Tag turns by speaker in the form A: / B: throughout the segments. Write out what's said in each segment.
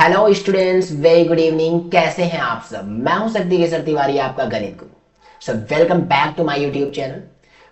A: Hello students, very good evening. कैसे हैं आप सब? मैं हूं शक्ति केसर तिवारी, आपका गणित गुरु। So welcome back to my YouTube channel.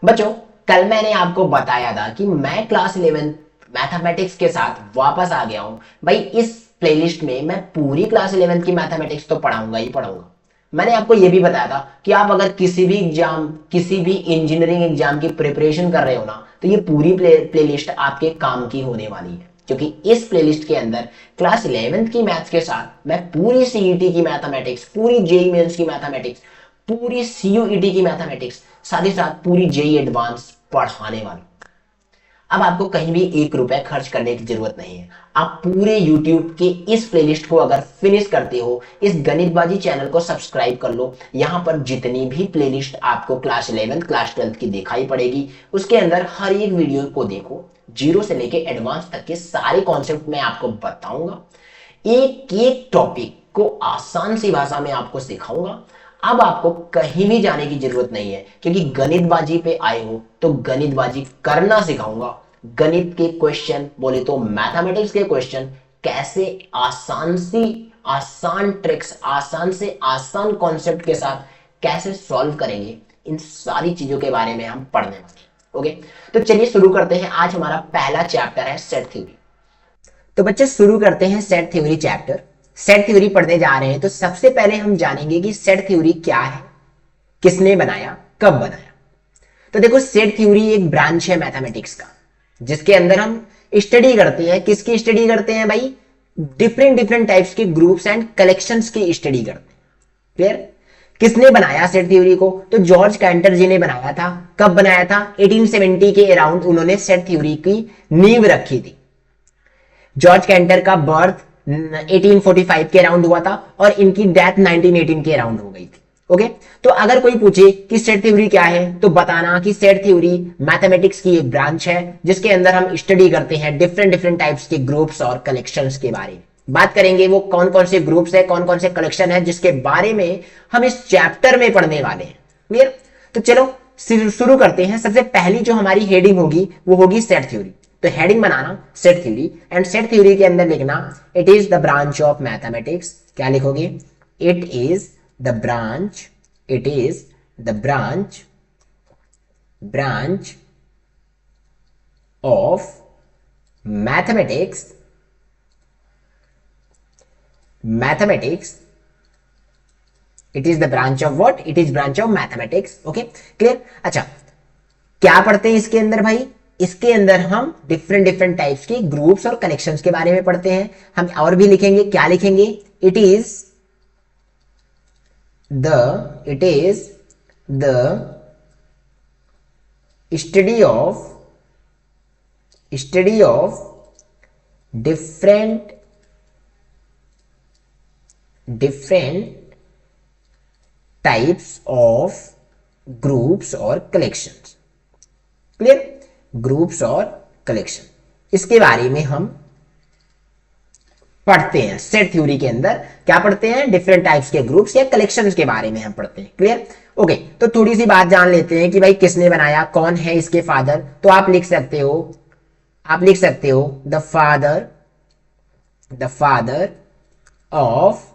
A: बच्चों, कल मैंने आपको बताया था कि मैं क्लास 11 मैथमेटिक्स के साथ वापस आ गया हूं। भाई, इस प्लेलिस्ट में मैं पूरी क्लास 11 की मैथमेटिक्स तो पढ़ाऊंगा ही पढ़ाऊंगा। मैंने आपको यह भी बताया था कि आप अगर किसी भी एग्जाम, किसी भी इंजीनियरिंग एग्जाम की प्रिपरेशन कर रहे हो ना, तो ये पूरी प्लेलिस्ट आपके काम की होने वाली है, क्योंकि इस प्लेलिस्ट के अंदर क्लास 11th की मैथ्स के साथ मैं पूरी सीईटी की मैथमेटिक्स, पूरी जेई मेंस की मैथमेटिक्स, पूरी सीयूईटी की मैथमेटिक्स, साथ ही साथ पूरी जेई एडवांस पढ़ाने वाला। अब आपको कहीं भी एक रुपए खर्च करने की जरूरत नहीं है। आप पूरे YouTube के इस प्लेलिस्ट को अगर फिनिश करते हो, इस गणितबाजी चैनल को सब्सक्राइब कर लो। यहाँ पर जितनी भी प्लेलिस्ट आपको क्लास 11 क्लास 12 की दिखाई पड़ेगी, उसके अंदर हर एक वीडियो को देखो। जीरो से लेके एडवांस तक के सारे कॉन्सेप्ट मैं आपको बताऊंगा। एक एक टॉपिक को आसान सी भाषा में आपको सिखाऊंगा। अब आपको कहीं भी जाने की जरूरत नहीं है, क्योंकि गणितबाजी पे आए हो तो गणितबाजी करना सिखाऊंगा। गणित के क्वेश्चन, बोले तो मैथमेटिक्स के क्वेश्चन कैसे आसान ट्रिक्स, आसान से आसान कॉन्सेप्ट के साथ कैसे सॉल्व करेंगे, इन सारी चीजों के बारे में हम पढ़ने वाले हैं। ओके, तो चलिए शुरू करते हैं। आज हमारा पहला चैप्टर है सेट थ्योरी। तो बच्चे शुरू करते हैं set theory chapter. Set theory पढ़ने जा रहे हैं तो सबसे पहले हम जानेंगे कि सेट थ्योरी क्या है, किसने बनाया, कब बनाया। तो देखो, सेट थ्योरी एक ब्रांच है मैथमेटिक्स का, जिसके अंदर हम स्टडी करते हैं। किसकी स्टडी करते हैं भाई? डिफरेंट डिफरेंट टाइप्स के ग्रुप्स एंड कलेक्शंस की स्टडी करते हैं। क्लियर? किसने बनाया सेट थ्योरी को? तो जॉर्ज कैंटर जी ने बनाया था। कब बनाया था? 1870 के अराउंड उन्होंने सेट थ्योरी की नींव रखी थी। जॉर्ज कैंटर का बर्थ 1845 के अराउंड हुआ था और इनकी डेथ 1918 के अराउंड हो गई थी। ओके, तो अगर कोई पूछे कि सेट थ्योरी क्या है, तो बताना कि सेट थ्योरी मैथमेटिक्स की एक ब्रांच है, जिसके अंदर हम स्टडी करते हैं डिफरेंट डिफरेंट टाइप्स के ग्रुप्स और कलेक्शंस के बारे में। बात करेंगे वो कौन कौन से ग्रुप्स है, कौन कौन से कलेक्शन है, जिसके बारे में हम इस चैप्टर में पढ़ने वाले हैं। क्लियर? तो चलो शुरू करते हैं। सबसे पहली जो हमारी हेडिंग होगी वो होगी सेट थ्योरी। तो हेडिंग बनाना set theory, and set theory के अंदर लिखना it is the branch of mathematics. क्या लिखोगे? It is the branch, it is the branch of mathematics, it is the branch of what? It is branch of mathematics. Okay, clear? अच्छा, क्या पढ़ते हैं इसके अंदर भाई? इसके अंदर हम डिफरेंट डिफरेंट टाइप्स के ग्रुप्स और कनेक्शंस के बारे में पढ़ते हैं। हम और भी लिखेंगे। क्या लिखेंगे? It is the study of different types of groups और कलेक्शंस। क्लियर? ग्रुप्स और कलेक्शन, इसके बारे में हम पढ़ते हैं। सेट थ्योरी के अंदर क्या पढ़ते हैं? डिफरेंट टाइप्स के ग्रुप्स या कलेक्शंस के बारे में हम पढ़ते हैं। क्लियर? ओके, तो थोड़ी सी बात जान लेते हैं कि भाई किसने बनाया, कौन है इसके फादर। तो आप लिख सकते हो the father of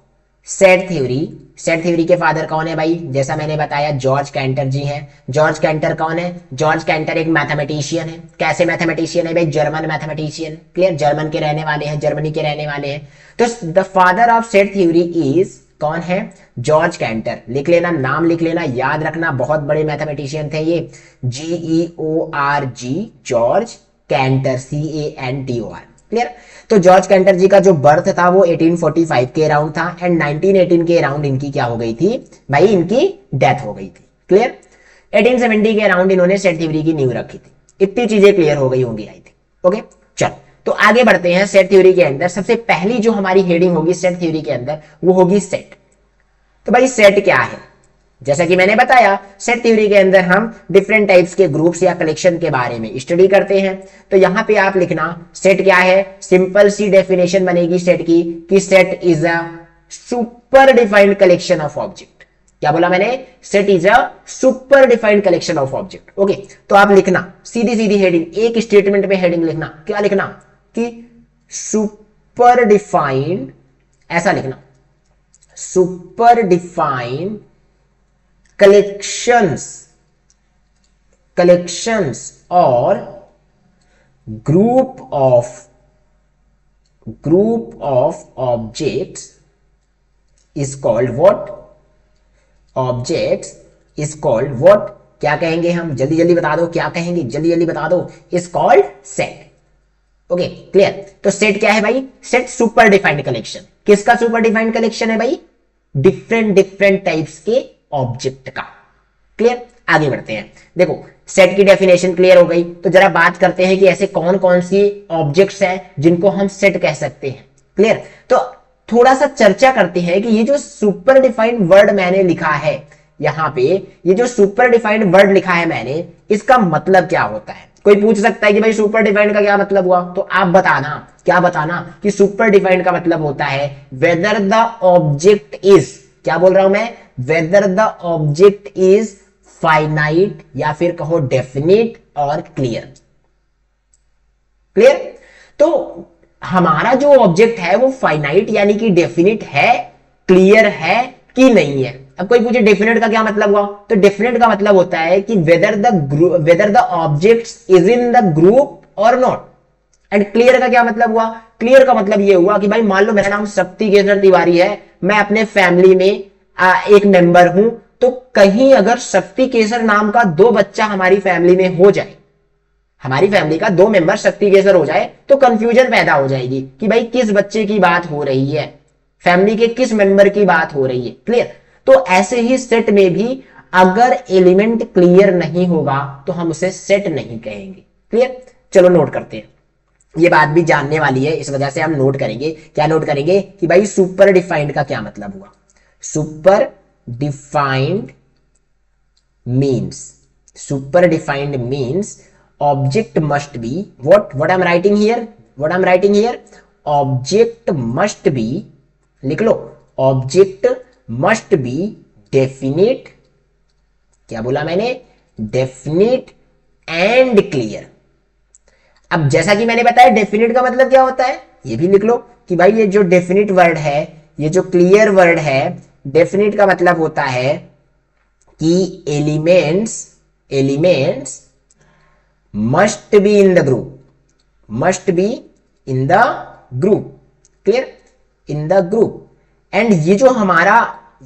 A: set theory. Set theory के फादर कौन है भाई? जैसा मैंने बताया, जॉर्ज कैंटर जी हैं। जॉर्ज कैंटर कौन है? जॉर्ज कैंटर एक मैथमेटिशियन है। कैसे मैथमेटिशियन है भाई? German mathematician. क्लियर? जर्मन के रहने वाले हैं, जर्मनी के रहने वाले हैं। तो the father of set theory is कौन है? George canter. लिख लेना, नाम लिख लेना, याद रखना, बहुत बड़े मैथमेटिशियन थे ये। GEORG, George canter, CANTOR। Clear? तो जॉर्ज कैंटर जी का जो बर्थ था वो 1845 के अराउंड था, एंड 1918 के अराउंड इनकी क्या हो गई थी भाई? इनकी डेथ हो गई थी। क्लियर? 1870 के अराउंड इन्होंने सेट थ्योरी की नींव रखी थी। इतनी चीजें क्लियर हो गई होंगी आई थिंक। ओके, चल तो आगे बढ़ते हैं। सेट थ्योरी के अंदर सबसे पहली जो हमारी हेडिंग होगी सेट थ्योरी के अंदर, वो होगी सेट। तो भाई सेट क्या है? जैसा कि मैंने बताया, सेट थ्योरी के अंदर हम डिफरेंट टाइप्स के ग्रुप्स या कलेक्शन के बारे में स्टडी करते हैं। तो यहां पे आप लिखना सेट क्या है। सिंपल सी डेफिनेशन बनेगी सेट की कि set is a super defined collection of object. क्या बोला मैंने? Set is a super defined collection of object. Okay, तो आप लिखना सीधी सीधी हेडिंग, एक स्टेटमेंट में हेडिंग लिखना। क्या लिखना? कि सुपर डिफाइंड ऐसा लिखना, सुपर डिफाइंड कलेक्शंस, कलेक्शंस और group of objects is called what, objects is called what, क्या कहेंगे हम, जल्दी जल्दी बता दो, क्या कहेंगे, जल्दी जल्दी बता दो, is called set. Okay clear. तो सेट क्या है भाई, सेट सुपर डिफाइंड कलेक्शन, किसका सुपर डिफाइंड कलेक्शन है भाई, डिफरेंट टाइप्स के ऑब्जेक्ट का। क्लियर, आगे बढ़ते हैं। देखो सेट की डेफिनेशन क्लियर हो गई, तो जरा बात करते हैं कि ऐसे कौन कौन सी ऑब्जेक्ट्स हैं जिनको हम सेट कह सकते हैं। क्लियर, तो थोड़ा सा चर्चा करते हैं कि ये जो सुपर डिफाइंड वर्ड मैंने लिखा है यहां पे, ये जो सुपर डिफाइंड वर्ड लिखा है मैंने, इसका मतलब क्या होता है। कोई पूछ सकता है कि भाई सुपर डिफाइंड का क्या मतलब हुआ, तो आप बताना, क्या बताना कि सुपर डिफाइंड का मतलब होता है वेदर द ऑब्जेक्ट इज, क्या बोल रहा हूं मैं, whether the object is finite या फिर कहो डेफिनिट और क्लियर। क्लियर, तो हमारा जो ऑब्जेक्ट है वो फाइनाइट यानी कि डेफिनिट है, क्लियर है कि नहीं है। अब कोई पूछे डेफिनेट का क्या मतलब हुआ, तो डेफिनेट का मतलब होता है कि whether the object is in the group और नॉट। एंड क्लियर का क्या मतलब हुआ, क्लियर का मतलब ये हुआ कि भाई मान लो मेरा नाम शक्ति केसर तिवारी है, मैं अपने फैमिली में एक मेंबर हूं, तो कहीं अगर शक्ति केसर नाम का 2 बच्चा हमारी फैमिली में हो जाए, हमारी फैमिली का 2 मेंबर शक्ति केसर हो जाए, तो कंफ्यूजन पैदा हो जाएगी कि भाई किस बच्चे की बात हो रही है, फैमिली के किस मेंबर की बात हो रही है। क्लियर, तो ऐसे ही सेट में भी अगर एलिमेंट क्लियर नहीं होगा तो हम उसे सेट नहीं कहेंगे। क्लियर, चलो नोट करते हैं, ये बात भी जानने वाली है, इस वजह से हम नोट करेंगे। क्या नोट करेंगे कि भाई सुपर डिफाइंड का क्या मतलब हुआ। Super defined means, super defined means object must be what I'm writing here, object must be, लिख लो, object must be definite, क्या बोला मैंने, definite and clear। अब जैसा कि मैंने बताया डेफिनिट का मतलब क्या होता है, ये भी लिख लो कि भाई ये जो डेफिनिट वर्ड है, ये जो क्लियर वर्ड है, डेफिनिट का मतलब होता है कि elements must be in the group, must be in the group, clear, in the group। and ये जो हमारा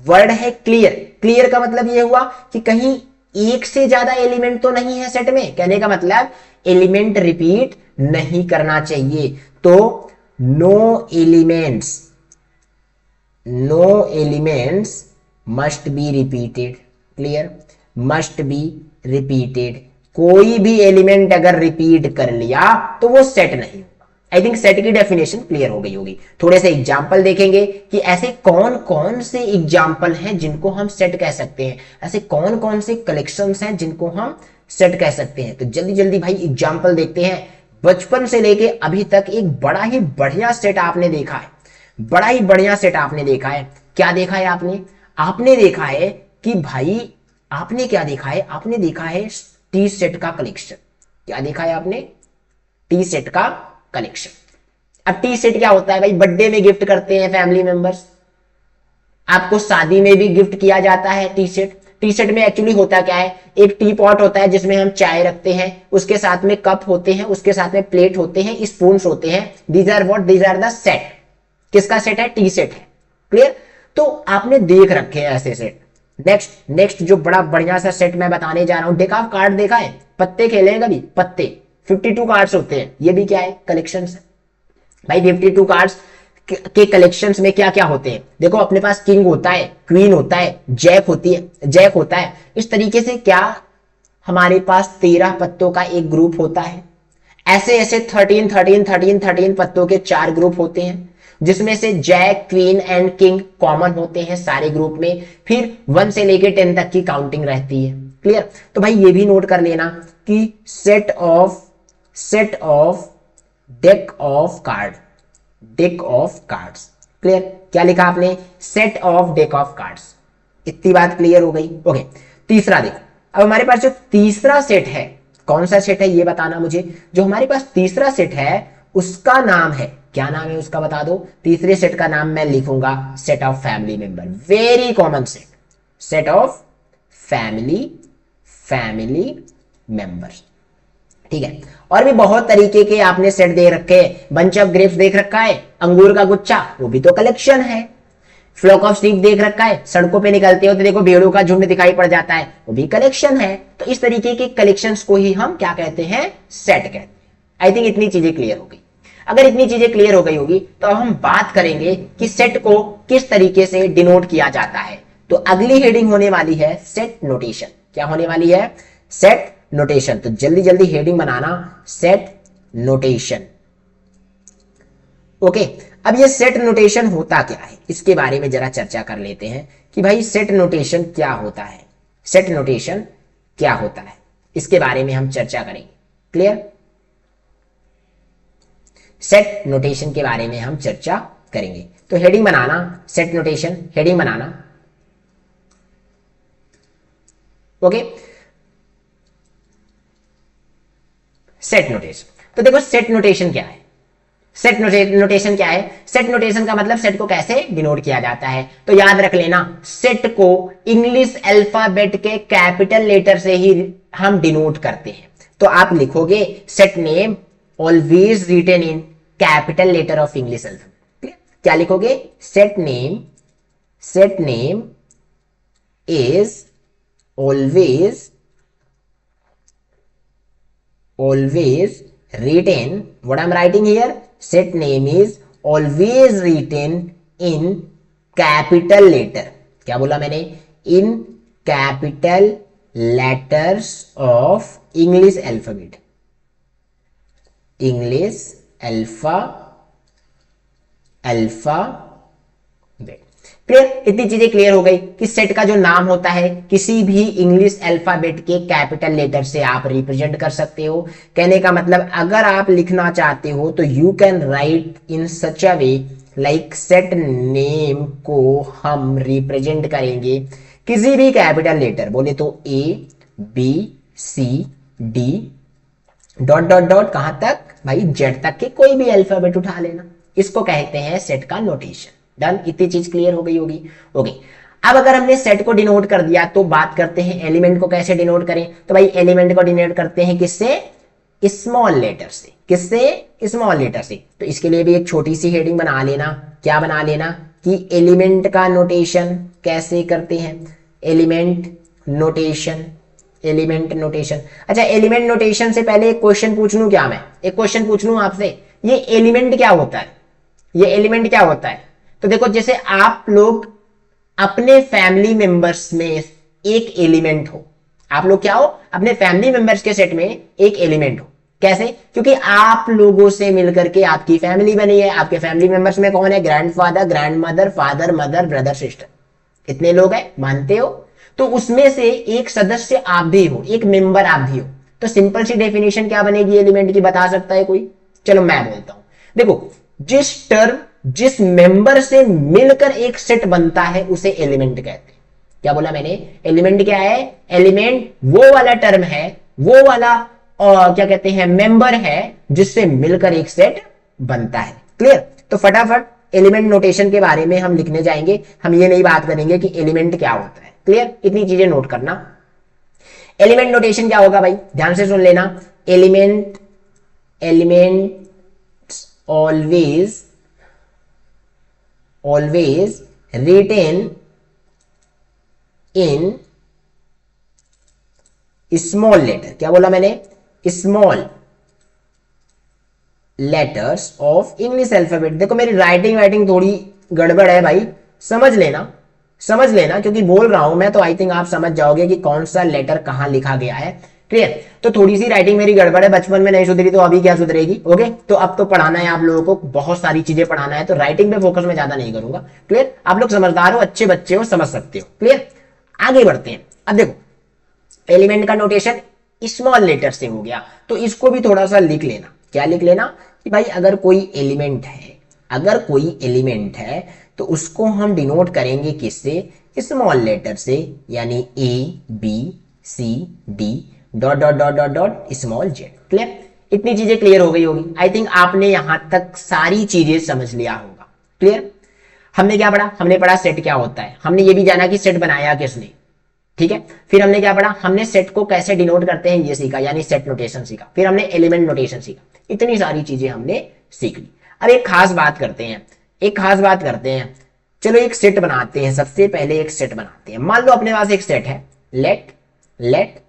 A: वर्ड है क्लियर, क्लियर का मतलब ये हुआ कि कहीं एक से ज्यादा एलिमेंट तो नहीं है सेट में, कहने का मतलब एलिमेंट रिपीट नहीं करना चाहिए। तो no elements must be repeated, clear, must be repeated, कोई भी एलिमेंट अगर रिपीट कर लिया तो वो सेट नहीं होगा। आई थिंक सेट की डेफिनेशन क्लियर हो गई होगी। थोड़े से एग्जांपल देखेंगे कि ऐसे कौन कौन से एग्जांपल हैं जिनको हम सेट कह सकते हैं, ऐसे कौन कौन से कलेक्शंस हैं जिनको हम सेट कह सकते हैं। तो जल्दी जल्दी भाई एग्जांपल देखते हैं। बचपन से लेके अभी तक एक बड़ा ही बढ़िया सेट आपने देखा है, बड़ा ही बढ़िया सेट आपने देखा है। क्या देखा है आपने देखा है कि भाई आपने क्या देखा है, आपने देखा है टी सेट का कलेक्शन। क्या देखा है आपने, टी सेट का कलेक्शन। अब टी सेट क्या होता है भाई, बर्थडे में गिफ्ट करते हैं फैमिली मेंबर्स, आपको शादी में भी गिफ्ट किया जाता है टी सेट। टी सेट में एक्चुअली होता क्या है, एक टी पॉट होता है जिसमें हम चाय रखते हैं, उसके साथ में कप होते हैं, उसके साथ में प्लेट होते हैं, स्पून्स होते हैं। These are the set. किसका सेट है, टी सेट है। क्लियर, तो आपने देख रखे हैं ऐसे सेट। नेक्स्ट जो बड़ा बढ़िया सा सेट मैं बताने जा रहा हूं, डेक ऑफ कार्ड देखा है, पत्ते खेले हैं कभी, पत्ते 52 कार्ड्स होते हैं, ये भी क्या है, कलेक्शंस है भाई। 52 कार्ड्स के कलेक्शंस में क्या क्या होते हैं, देखो अपने पास किंग होता है, क्वीन होता है, जैक होता है। इस तरीके से क्या हमारे पास 13 पत्तों का एक ग्रुप होता है। ऐसे 13 पत्तों के 4 ग्रुप होते हैं, जिसमें से jack, queen and king common होते हैं सारे ग्रुप में। फिर 1 से लेके 10 तक की काउंटिंग रहती है। क्लियर, तो भाई ये भी नोट कर लेना कि set of deck of cards. Clear, क्या लिखा आपने, set of deck of cards. इतनी बात क्लियर हो गई। ओके, तीसरा देखो, अब हमारे पास जो तीसरा सेट है, कौन सा सेट है ये बताना मुझे। जो हमारे पास तीसरा सेट है उसका नाम है, क्या नाम है उसका बता दो। तीसरे सेट का नाम मैं लिखूंगा set of family member, very common set, set of family members. ठीक है, और भी बहुत तरीके के आपने सेट दे रखे हैं। बंच ऑफ ग्रेप्स देख रखा है, अंगूर का गुच्छा, वो भी तो कलेक्शन है। फ्लॉक ऑफ शीप देख रखा है, सड़कों पे निकलते हो तो देखो भेड़ों का झुंड दिखाई पड़ जाता है, वो भी कलेक्शन है। तो इस तरीके के कलेक्शंस को ही हम क्या कहते हैं, सेट कहते हैं। आई थिंक इतनी चीजें क्लियर हो गई। अगर इतनी चीजें क्लियर हो गई होगी तो अब हम बात करेंगे कि सेट को किस तरीके से डिनोट किया जाता है। तो अगली हेडिंग होने वाली है सेट नोटेशन। क्या होने वाली है, सेट नोटेशन। तो जल्दी जल्दी हेडिंग बनाना, सेट नोटेशन। ओके, अब ये सेट नोटेशन होता क्या है इसके बारे में जरा चर्चा कर लेते हैं कि भाई सेट नोटेशन क्या होता है, सेट नोटेशन क्या होता है, इसके बारे में हम चर्चा करेंगे। क्लियर, सेट नोटेशन के बारे में हम चर्चा करेंगे। तो हेडिंग बनाना, सेट नोटेशन, हेडिंग बनाना। Okay, set notation. तो देखो सेट नोटेशन क्या है, सेट नोटेशन क्या है, सेट नोटेशन का मतलब सेट को कैसे डिनोट किया जाता है। तो याद रख लेना, सेट को इंग्लिश अल्फाबेट के कैपिटल लेटर से ही हम डिनोट करते हैं। तो आप लिखोगे set name always written in capital letter of English alphabet. क्या लिखोगे, set name is always written, what I'm writing here, set name is always written in capital letter। क्या बोला मैंने, in capital letters of English alphabet, English alphabet। Clear, इतनी चीजें clear हो गई कि सेट का जो नाम होता है किसी भी इंग्लिश अल्फाबेट के कैपिटल लेटर से आप रिप्रेजेंट कर सकते हो। कहने का मतलब अगर आप लिखना चाहते हो तो you can write in such a way like set name को हम रिप्रेजेंट करेंगे किसी भी कैपिटल लेटर, बोले तो A B C D dot dot dot कहां तक भाई, जेड तक के कोई भी अल्फाबेट उठा लेना, इसको कहते हैं सेट का नोटेशन। डन, इतनी चीज क्लियर हो गई होगी। ओके, अब अगर हमने सेट को डिनोट कर दिया तो बात करते हैं एलिमेंट को कैसे डिनोट करें। तो भाई एलिमेंट को डिनोट करते हैं किससे, स्मॉल लेटर से। किससे, स्मॉल लेटर से। तो इसके लिए भी एक छोटी सी हेडिंग बना लेना। क्या बना लेना कि एलिमेंट का नोटेशन कैसे करते हैं, एलिमेंट नोटेशन, एलिमेंट नोटेशन। अच्छा, एलिमेंट नोटेशन से पहले एक क्वेश्चन पूछ लूं क्या, मैं एक क्वेश्चन पूछ लूं आपसे, ये एलिमेंट क्या होता है, ये एलिमेंट क्या होता है। तो देखो जैसे आप लोग अपने फैमिली मेंबर्स में एक एलिमेंट हो, आप लोग क्या हो, अपने फैमिली मेंबर्स के सेट में एक एलिमेंट हो। कैसे, क्योंकि आप लोगों से मिलकर के आपकी फैमिली बनी है। आपके फैमिली मेंबर्स में कौन है, grandfather, grandmother, father, mother, brother, sister, इतने लोग हैं, मानते हो। तो उसमें से एक सदस्य आप भी हो, एक मेंबर आप भी हो। तो सिंपल सी डेफिनेशन क्या बनेगी एलिमेंट की, बता सकता है कोई। चलो मैं बोलता हूं, देखो जिस टर्म जिस मेंबर से मिलकर एक सेट बनता है उसे एलिमेंट कहते हैं। क्या बोला मैंने, एलिमेंट क्या है, एलिमेंट वो वाला टर्म है, वो वाला क्या कहते हैं मेंबर है जिससे मिलकर एक सेट बनता है। क्लियर, तो फटाफट एलिमेंट नोटेशन के बारे में हम लिखने जाएंगे, हम ये नहीं बात करेंगे कि एलिमेंट क्या होता है। क्लियर, इतनी चीजें नोट करना। एलिमेंट नोटेशन क्या होगा भाई, ध्यान से सुन लेना। Element always written in small letter। क्या बोला मैंने, small letters of English alphabet. देखो मेरी राइटिंग थोड़ी गड़बड़ है भाई, समझ लेना क्योंकि बोल रहा हूं मैं तो आई थिंक आप समझ जाओगे कि कौन सा लेटर कहां लिखा गया है। क्लियर, तो थोड़ी सी राइटिंग मेरी गड़बड़ है, बचपन में नहीं सुधरी तो अभी क्या सुधरेगी। ओके, तो अब तो पढ़ाना है आप लोगों को, बहुत सारी चीजें पढ़ाना है, तो राइटिंग पे फोकस में ज्यादा नहीं करूंगा। क्लियर, आप लोग समझदार हो, अच्छे बच्चे हो, समझ सकते हो। क्लियर, आगे बढ़ते हैं। अब देखो एलिमेंट का नोटेशन स्मॉल लेटर से हो गया, तो इसको भी थोड़ा सा लिख लेना। क्या लिख लेना कि भाई अगर कोई एलिमेंट है तो उसको हम डिनोट करेंगे किससे, स्मॉल लेटर से, यानी A B C D dot dot dot dot dot small Z. Clear, इतनी चीजें क्लियर हो गई होगी। आई थिंक आपने यहां तक सारी चीजें समझ लिया होगा। क्लियर? हमने क्या पढ़ा? हमने पढ़ा सेट क्या होता है, हमने ये भी जाना कि सेट बनाया किसने, ठीक है। फिर हमने क्या पढ़ा? हमने सेट को कैसे डिनोट करते हैं ये सीखा, यानी सेट नोटेशन सीखा। फिर हमने एलिमेंट नोटेशन सीखा। इतनी सारी चीजें हमने सीख ली। अब एक खास बात करते हैं, एक खास बात करते हैं। चलो एक सेट बनाते हैं, सबसे पहले एक सेट बनाते हैं। मान लो अपने पास एक सेट है, let let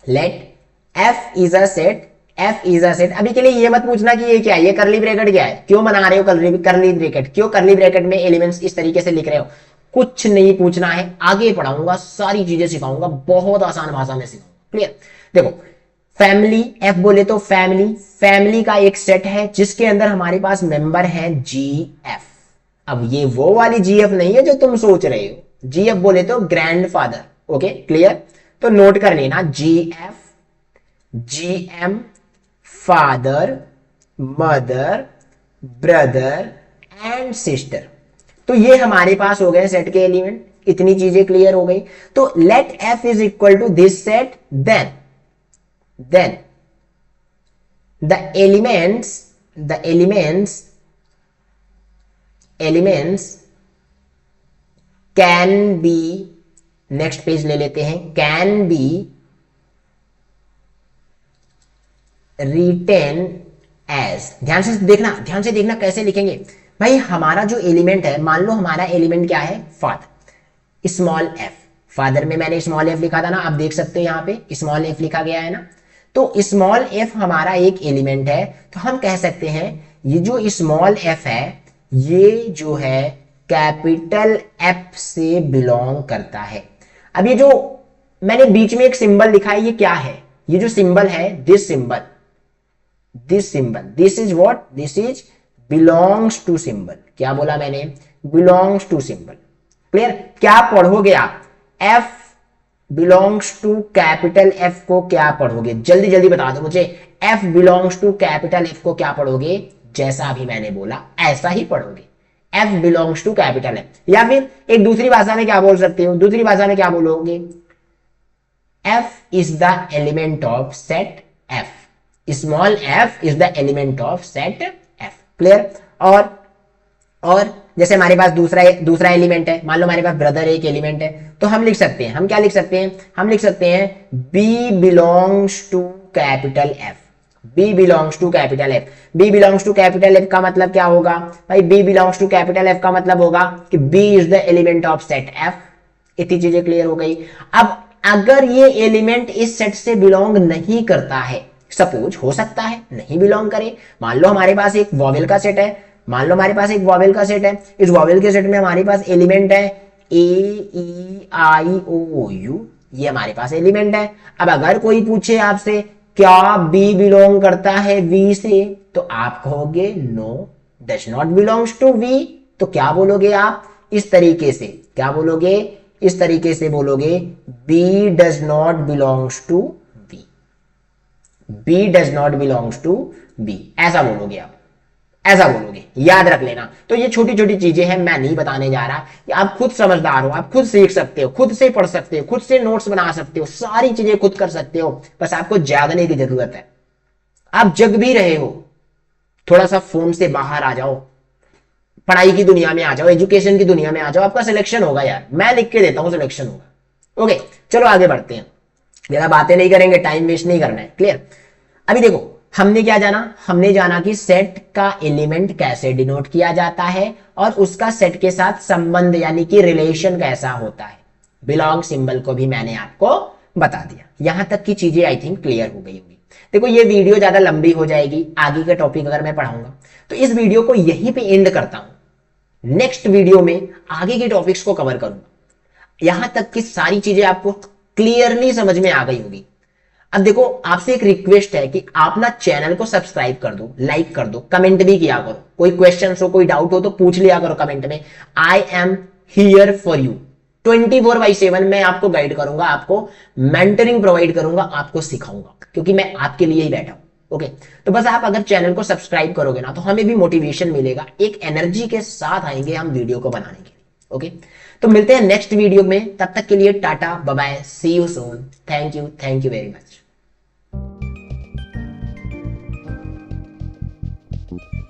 A: let F is a set, F is a set. अभी के लिए ये मत पूछना कि ये क्या है, ये करली ब्रैकेट क्या है, क्यों बना रहे हो करली ब्रैकेट, क्यों करली ब्रैकेट में एलिमेंट्स इस तरीके से लिख रहे हो, कुछ नहीं पूछना है। आगे पढ़ाऊंगा, सारी चीजें सिखाऊंगा, बहुत आसान भाषा में सिखाऊंगा। क्लियर? देखो फैमिली, एफ बोले तो फैमिली, फैमिली का एक सेट है जिसके अंदर हमारे पास मेंबर है जी एफ। अब ये वो वाली जी एफ नहीं है जो तुम सोच रहे हो, जी एफ बोले तो ग्रैंडफादर। Okay clear? तो नोट कर लेना, G F, G M, father, mother, brother and sister. तो ये हमारे पास हो गए सेट के एलिमेंट। इतनी चीजें क्लियर हो गई। तो let F is equal to this set, then the elements can be, next page ले लेते हैं, कैन बी रिटेन एज। ध्यान से देखना कैसे लिखेंगे भाई। हमारा जो एलिमेंट है, मान लो हमारा एलिमेंट क्या है, फादर, स्मॉल एफ। फादर में मैंने स्मॉल एफ लिखा था ना, आप देख सकते हो यहां पे स्मॉल एफ लिखा गया है ना। तो स्मॉल एफ हमारा एक एलिमेंट है। तो हम कह सकते हैं ये जो स्मॉल एफ है, ये जो है कैपिटल एफ से बिलोंग करता है। अब ये जो मैंने बीच में एक सिंबल लिखा है, ये क्या है? ये जो सिंबल है, this symbol, this is what, this is belongs to symbol. क्या बोला मैंने? Belongs to symbol. क्लियर? क्या पढ़ोगे आप? F belongs to capital F को क्या पढ़ोगे? जल्दी जल्दी बता दो मुझे। F belongs to capital F को क्या पढ़ोगे? जैसा अभी मैंने बोला ऐसा ही पढ़ोगे, F belongs to capital F. या फिर एक दूसरी भाषा में क्या बोल सकते हो? दूसरी भाषा में क्या बोलोगे? F is the element of set F, small F is the element of set F. Clear? और जैसे हमारे पास दूसरा एलिमेंट है, मान लो हमारे पास ब्रदर एक एलिमेंट है, तो हम लिख सकते हैं, हम क्या लिख सकते हैं? हम लिख सकते हैं B belongs to capital F, B belongs to capital F. B belongs to capital F का मतलब क्या होगा भाई? B belongs to capital F का मतलब होगा कि B is the element of set F. इतनी चीजें क्लियर हो गई। अब अगर ये एलिमेंट इस सेट से बिलोंग नहीं करता है, सपोज हो सकता है नहीं बिलोंग करे, मान लो हमारे पास एक वॉवेल का सेट है, मान लो हमारे पास एक वॉवेल का सेट है, इस वॉवेल के सेट में हमारे पास एलिमेंट है ए ई आई ओ यू, ये हमारे पास एलिमेंट है। अब अगर कोई पूछे आपसे क्या बी बिलोंग करता है वी से, तो आप कहोगे no, does not belongs to V. तो क्या बोलोगे आप? इस तरीके से क्या बोलोगे? इस तरीके से बोलोगे B does not belongs to B, B does not belongs to B, ऐसा बोलोगे आप, ऐसा बोलोगे, याद रख लेना। तो ये छोटी छोटी चीजें हैं, मैं नहीं बताने जा रहा, कि आप खुद समझदार हो, आप खुद सीख सकते हो, खुद से पढ़ सकते हो, खुद से नोट्स बना सकते हो, सारी चीजें खुद कर सकते हो। बस आपको जागने की जरूरत है। आप जग भी रहे हो, थोड़ा सा फोन से बाहर आ जाओ, पढ़ाई की दुनिया में आ जाओ, एजुकेशन की दुनिया में आ जाओ, आपका सिलेक्शन होगा यार, मैं लिख के देता हूं सिलेक्शन होगा। ओके चलो आगे बढ़ते हैं, ज्यादा बातें नहीं करेंगे, टाइम वेस्ट नहीं करना है। क्लियर? अभी देखो हमने क्या जाना? हमने जाना कि सेट का एलिमेंट कैसे डिनोट किया जाता है और उसका सेट के साथ संबंध यानी कि रिलेशन कैसा होता है। बिलोंग सिंबल को भी मैंने आपको बता दिया। यहां तक की चीजें आई थिंक क्लियर हो गई होगी। देखो ये वीडियो ज्यादा लंबी हो जाएगी, आगे का टॉपिक अगर मैं पढ़ाऊंगा तो इस वीडियो को यहीं पे एंड करता हूं। नेक्स्ट वीडियो में आगे के टॉपिक्स को कवर करूंगा। यहां तक की सारी चीजें आपको क्लियरली समझ में आ गई होगी। अब देखो आपसे एक रिक्वेस्ट है कि आप ना चैनल को सब्सक्राइब कर दो, लाइक कर दो, कमेंट भी किया करो, कोई क्वेश्चन हो, कोई डाउट हो तो पूछ लिया करो कमेंट में। I am here for you, 24/7 मैं आपको गाइड करूंगा, आपको मेंटरिंग प्रोवाइड करूंगा, आपको सिखाऊंगा, क्योंकि मैं आपके लिए ही बैठा हूं। ओके तो बस आप अगर चैनल को सब्सक्राइब करोगे ना तो हमें भी मोटिवेशन मिलेगा, एक एनर्जी के साथ आएंगे हम वीडियो को बनाने के लिए। ओके तो मिलते हैं नेक्स्ट वीडियो में, तब तक के लिए tata bye bye, see you soon, thank you very much. हैं।